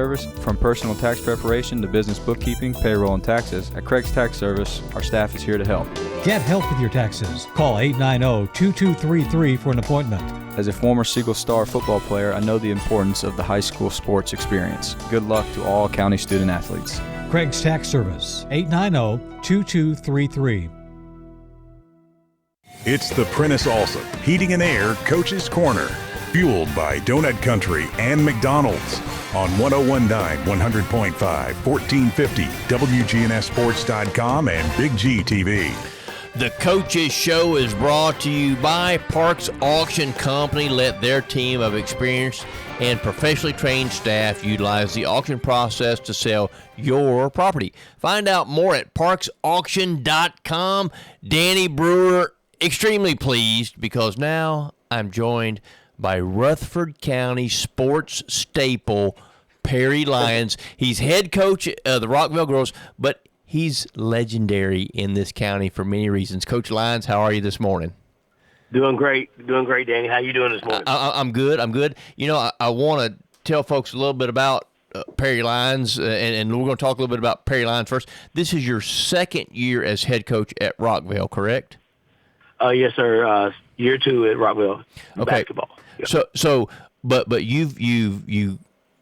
Service. From personal tax preparation to business bookkeeping, payroll, and taxes, at Craig's Tax Service, our staff is here to help. Get help with your taxes. Call 890-2233 for an appointment. As a former Siegel Star football player, I know the importance of the high school sports experience. Good luck to all county student athletes. Craig's Tax Service, 890-2233. It's the Prentice Allsup Heating and Air Coach's Corner, fueled by Donut Country and McDonald's on 101.9, 100.5, 1450, WGNSSports.com and Big G TV. The Coaches Show is brought to you by Parks Auction Company. Let their team of experienced and professionally trained staff utilize the auction process to sell your property. Find out more at parksauction.com. Danny Brewer, extremely pleased because now I'm joined by Rutherford County sports staple Perry Lyons. He's head coach of the Rockvale girls, but he's legendary in this county for many reasons. Coach Lyons, how are you this morning? Doing great, Danny. How you doing this morning? I'm good. You know, I want to tell folks a little bit about Perry Lyons, and we're going to talk a little bit about Perry Lyons first. This is your second year as head coach at Rockvale, correct? Yes, sir. Year 2 at Rockvale basketball. Yep. But you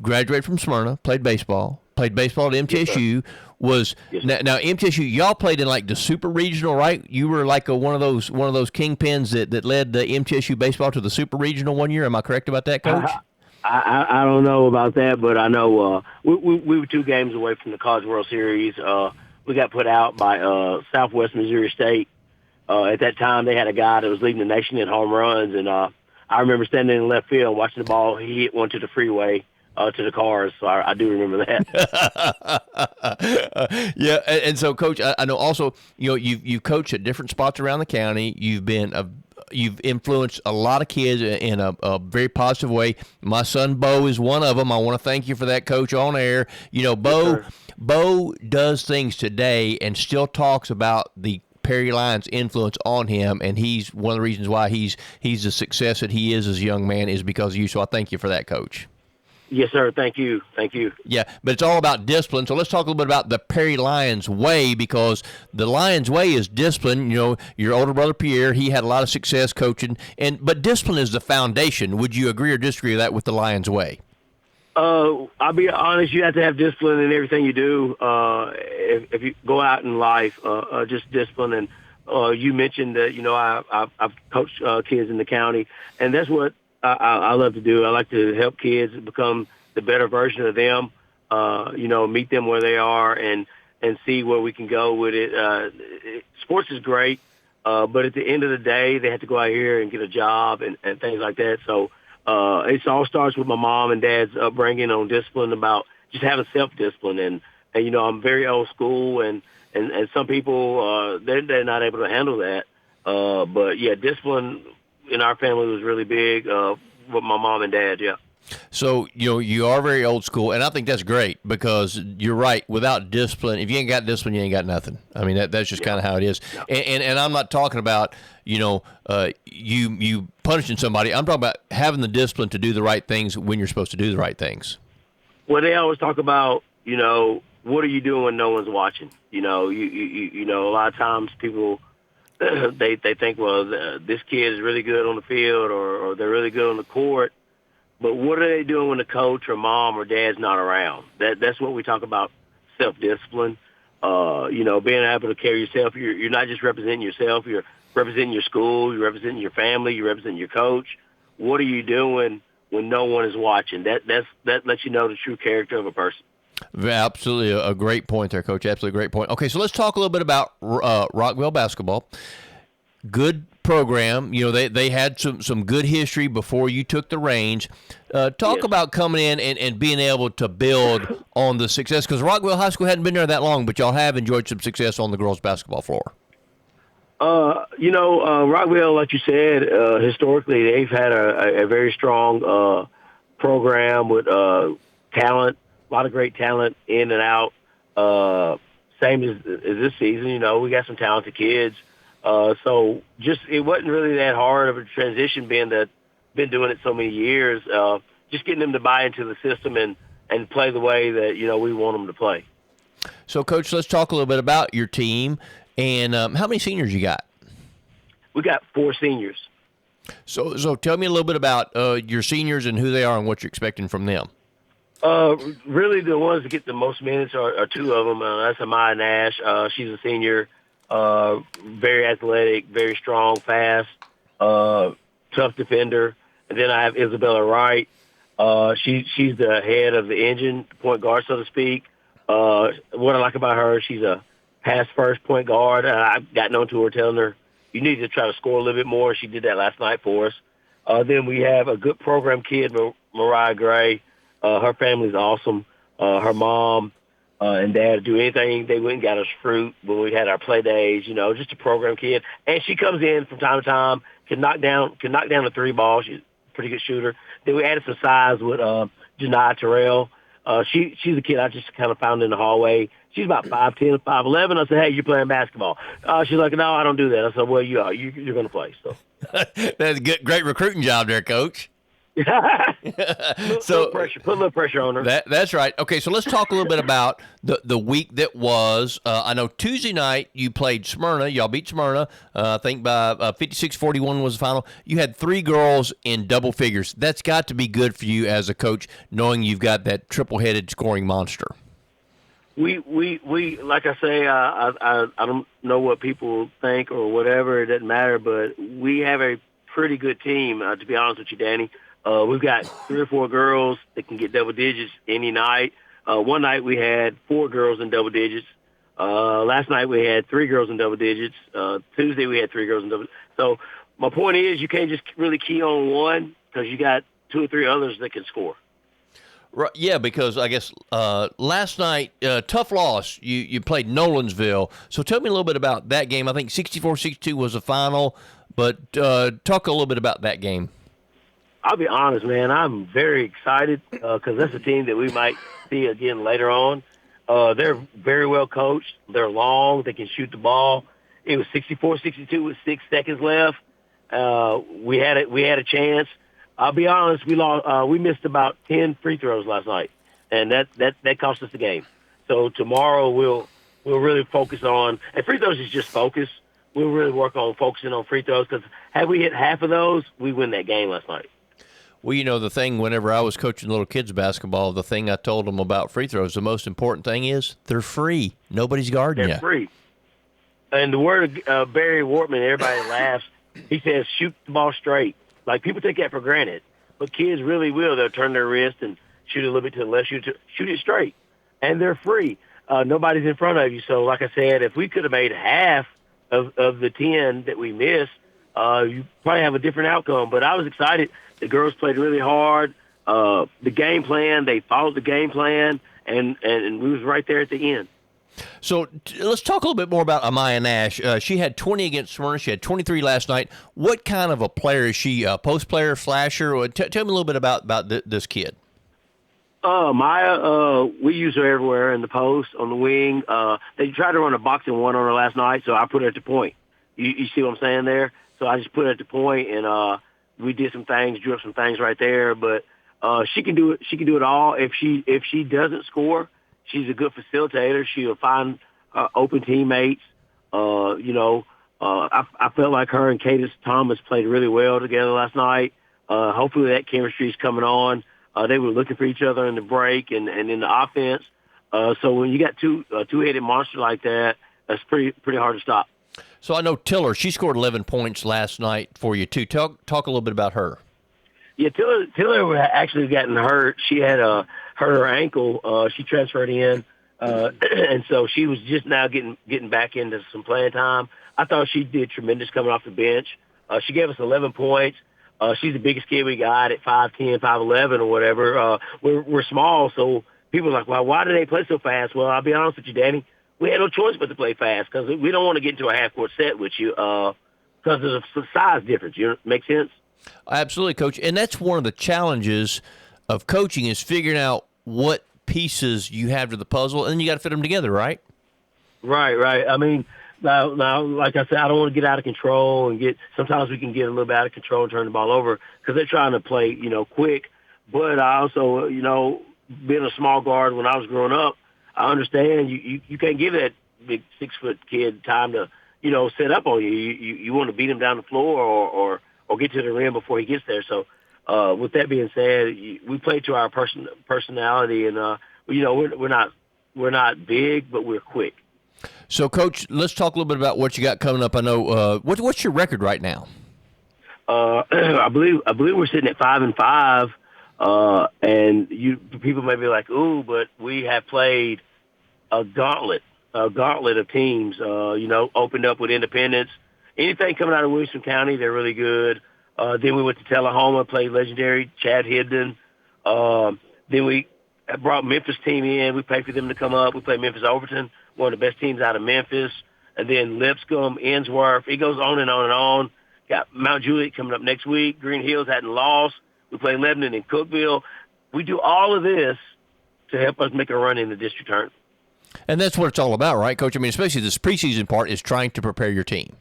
graduated from Smyrna, played baseball at MTSU. Now MTSU, y'all played in like the super regional, right? You were like one of those kingpins that led the MTSU baseball to the super regional one year. Am I correct about that, Coach? I don't know about that, but I know we were 2 games away from the College World Series. We got put out by Southwest Missouri State. At that time, they had a guy that was leading the nation in home runs, and I remember standing in left field watching the ball. He hit one to the freeway. To the cars, so I do remember that. Yeah, and so, Coach, I know also, you know, you've coached at different spots around the county. You've influenced a lot of kids in a very positive way. My son Bo is one of them. I want to thank you for that, Coach, on air. You know, Bo does things today and still talks about the Perry Lyons' influence on him, and he's one of the reasons why he's the success that he is as a young man is because of you. So I thank you for that, Coach. Yes, sir. Thank you. Yeah, but it's all about discipline. So let's talk a little bit about the Perry Lyons way, because the Lyons way is discipline. You know, your older brother Pierre, he had a lot of success coaching, but discipline is the foundation. Would you agree or disagree with that with the Lyons way? I'll be honest. You have to have discipline in everything you do. If you go out in life, just discipline. And you mentioned that, you know, I've coached kids in the county, and that's what I love to do. I like to help kids become the better version of them, you know, meet them where they are and see where we can go with it. Sports is great, but at the end of the day, they have to go out here and get a job and things like that. So it all starts with my mom and dad's upbringing on discipline, about just having self-discipline. And you know, I'm very old school, and some people, they're not able to handle that. But, yeah, discipline in our family was really big with my mom and dad, yeah. So, you know, you are very old school, and I think that's great because you're right. Without discipline, if you ain't got discipline, you ain't got nothing. I mean, that's just kind of how it is. Yeah. And I'm not talking about, you know, you punishing somebody. I'm talking about having the discipline to do the right things when you're supposed to do the right things. Well, they always talk about, you know, what are you doing when no one's watching? You know, you know, a lot of times people they think, well, this kid is really good on the field or they're really good on the court. But what are they doing when the coach or mom or dad's not around? That's what we talk about, self-discipline. You know, being able to carry yourself. You're not just representing yourself. You're representing your school. You're representing your family. You're representing your coach. What are you doing when no one is watching? That lets you know the true character of a person. Absolutely a great point there, Coach. Absolutely a great point. Okay, so let's talk a little bit about Rockvale basketball. Good program. You know, they had some good history before you took the reins. Talk about coming in and being able to build on the success, because Rockvale High School hadn't been there that long, but y'all have enjoyed some success on the girls' basketball floor. You know, Rockvale, like you said, historically they've had a very strong program with talent, a lot of great talent in and out. Same as this season, you know, we got some talented kids. So just it wasn't really that hard of a transition, being that been doing it so many years. Just getting them to buy into the system and and play the way that, we want them to play. So, Coach, let's talk a little bit about your team. And how many seniors you got? We got 4 seniors. So tell me a little bit about your seniors and who they are and what you're expecting from them. Really, the ones that get the most minutes are 2 of them. That's Amaya Nash. She's a senior, very athletic, very strong, fast, tough defender. And then I have Isabella Wright. She's the head of the engine, point guard, so to speak. What I like about her, she's a pass-first point guard. I've gotten on to her telling her, you need to try to score a little bit more. She did that last night for us. Then we have a good program kid, Mariah Gray. Her family's awesome. Her mom and dad do anything. They went and got us fruit when we had our play days, just a program kid. And she comes in from time to time, can knock down a 3 ball. She's a pretty good shooter. Then we added some size with Janai Terrell. She's a kid I just kind of found in the hallway. She's about 5'10", 5'11". I said, hey, you're playing basketball. She's like, no, I don't do that. I said, well, you are. You're going to play. So That's a great recruiting job there, Coach. Put a little pressure on her. That's right. Okay, so let's talk a little bit about the week that was. I know Tuesday night you played Smyrna. Y'all beat Smyrna. I think by 56-41 was the final. You had 3 girls in double figures. That's got to be good for you as a coach, knowing you've got that triple-headed scoring monster. We like I say, I don't know what people think or whatever. It doesn't matter, but we have a pretty good team. To be honest with you, Danny. We've got 3 or 4 girls that can get double digits any night. One night we had 4 girls in double digits. Last night we had 3 girls in double digits. Tuesday we had 3 girls in double digits. So my point is you can't just really key on one because you got 2 or 3 others that can score. Right, yeah, because I guess last night, tough loss. You played Nolansville. So tell me a little bit about that game. I think 64-62 was the final, but talk a little bit about that game. I'll be honest, man. I'm very excited because that's a team that we might see again later on. They're very well coached. They're long. They can shoot the ball. It was 64-62 with 6 seconds left. We had a chance. I'll be honest. We lost. We missed about 10 free throws last night, and that cost us the game. So tomorrow we'll really focus on. And free throws is just focus. We'll really work on focusing on free throws because had we hit half of those, we win that game last night. Well, the thing, whenever I was coaching little kids basketball, the thing I told them about free throws, the most important thing is they're free. Nobody's guarding you. They're free. And the word of Barry Wortman, everybody laughs. He says, shoot the ball straight. Like, people take that for granted. But kids really will. They'll turn their wrist and shoot a little bit to the left, shoot it straight. And they're free. Nobody's in front of you. So, like I said, if we could have made half of the 10 that we missed, you probably have a different outcome. But I was excited. The girls played really hard. The game plan, they followed the game plan, and we was right there at the end. So let's talk a little bit more about Amaya Nash. She had 20 against Smyrna. She had 23 last night. What kind of a player is she? A post player, flasher? Tell me a little bit about this kid. Maya, we use her everywhere in the post, on the wing. They tried to run a boxing one on her last night, so I put her at the point. You see what I'm saying there? So I just put her at the point, and we did some things, drew up some things right there. But she can do it. She can do it all. If she doesn't score, she's a good facilitator. She'll find open teammates. I felt like her and Cadence Thomas played really well together last night. Hopefully that chemistry is coming on. They were looking for each other in the break and in the offense. So when you got two-headed monster like that, that's pretty hard to stop. So I know Tiller, she scored 11 points last night for you too. Talk a little bit about her. Yeah, Tiller actually gotten hurt. She had hurt her ankle. She transferred in, and so she was just now getting back into some playing time. I thought she did tremendous coming off the bench. She gave us 11 points. She's the biggest kid we got at 5'10", 5'11", or whatever. We're small, so people are like, well, why do they play so fast? Well, I'll be honest with you, Danny. We had no choice but to play fast because we don't want to get into a half-court set with you because there's a size difference. Make sense? Absolutely, Coach. And that's one of the challenges of coaching is figuring out what pieces you have to the puzzle, and then you got to fit them together, right? Right. I mean, now, like I said, I don't want to get out of control and sometimes we can get a little bit out of control and turn the ball over because they're trying to play, quick. But I also, being a small guard when I was growing up, I understand you can't give that big 6-foot kid time to, set up on you. You want to beat him down the floor or get to the rim before he gets there. So, with that being said, we play to our personality, and we're not big, but we're quick. So, Coach, let's talk a little bit about what you got coming up. I know what's your record right now? I believe we're sitting at 5-5, and people may be like, "Ooh," but we have played a gauntlet of teams. Opened up with Independence. Anything coming out of Williamson County, they're really good. Then we went to Tullahoma, played legendary Chad Hibden. Then we brought Memphis team in. We paid for them to come up. We played Memphis Overton, one of the best teams out of Memphis. And then Lipscomb, Ensworth. It goes on and on and on. Got Mount Juliet coming up next week. Green Hills hadn't lost. We play Lebanon and Cookeville. We do all of this to help us make a run in the district tournament. And that's what it's all about, right, Coach? I mean, especially this preseason part is trying to prepare your team.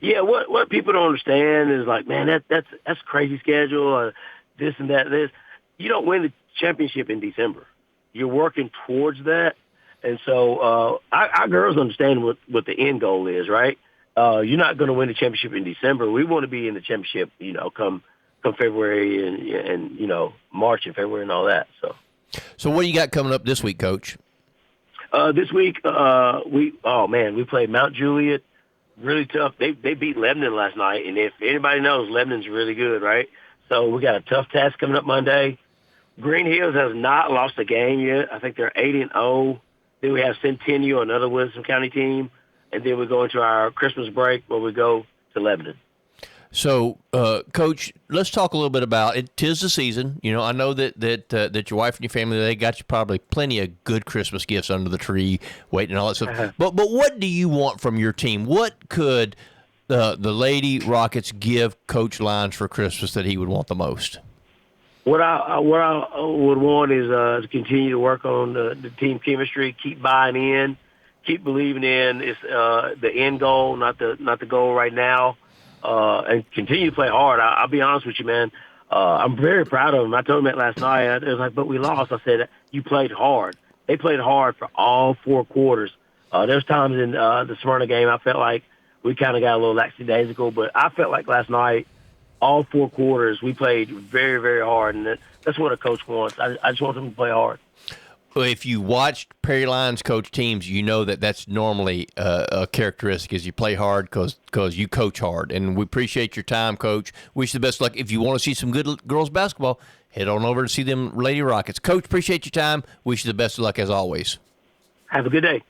Yeah, what people don't understand is like, man, that's crazy schedule, this and that. This, you don't win the championship in December. You're working towards that, and so our girls understand what the end goal is, right? You're not going to win the championship in December. We want to be in the championship, come February and March and February and all that. So what do you got coming up this week, Coach? This week we played Mount Juliet. Really tough. They beat Lebanon last night, and if anybody knows, Lebanon's really good, right? So we got a tough task coming up Monday. Green Hills has not lost a game yet. I think they're 8-0. Then we have Centennial, another Williamson County team, and then we go into our Christmas break where we go to Lebanon. So, Coach, let's talk a little bit about it. 'Tis the season. I know that your wife and your family, they got you probably plenty of good Christmas gifts under the tree, waiting and all that stuff. Uh-huh. But what do you want from your team? What could the Lady Rockets give Coach Lyons for Christmas that he would want the most? What I would want is to continue to work on the team chemistry, keep buying in, keep believing in it's the end goal, not the goal right now. And continue to play hard. I'll be honest with you, man. I'm very proud of them. I told them that last night. It was like, but we lost. I said, you played hard. They played hard for all 4 quarters. There's times in the Smyrna game I felt like we kind of got a little lackadaisical, but I felt like last night, all 4 quarters, we played very, very hard, and that's what a coach wants. I just want them to play hard. Well, if you watched Perry Lyons coach teams, you know that's normally a characteristic is you play hard because you coach hard. And we appreciate your time, Coach. Wish you the best luck. If you want to see some good girls basketball, head on over to see them Lady Rockets. Coach, appreciate your time. Wish you the best of luck as always. Have a good day.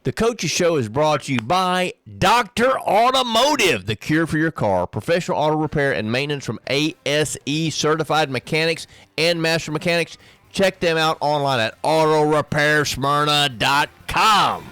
The Coaches Show is brought to you by Dr. Automotive, the cure for your car. Professional auto repair and maintenance from ASE certified mechanics and master mechanics. Check them out online at autorepairsmyrna.com.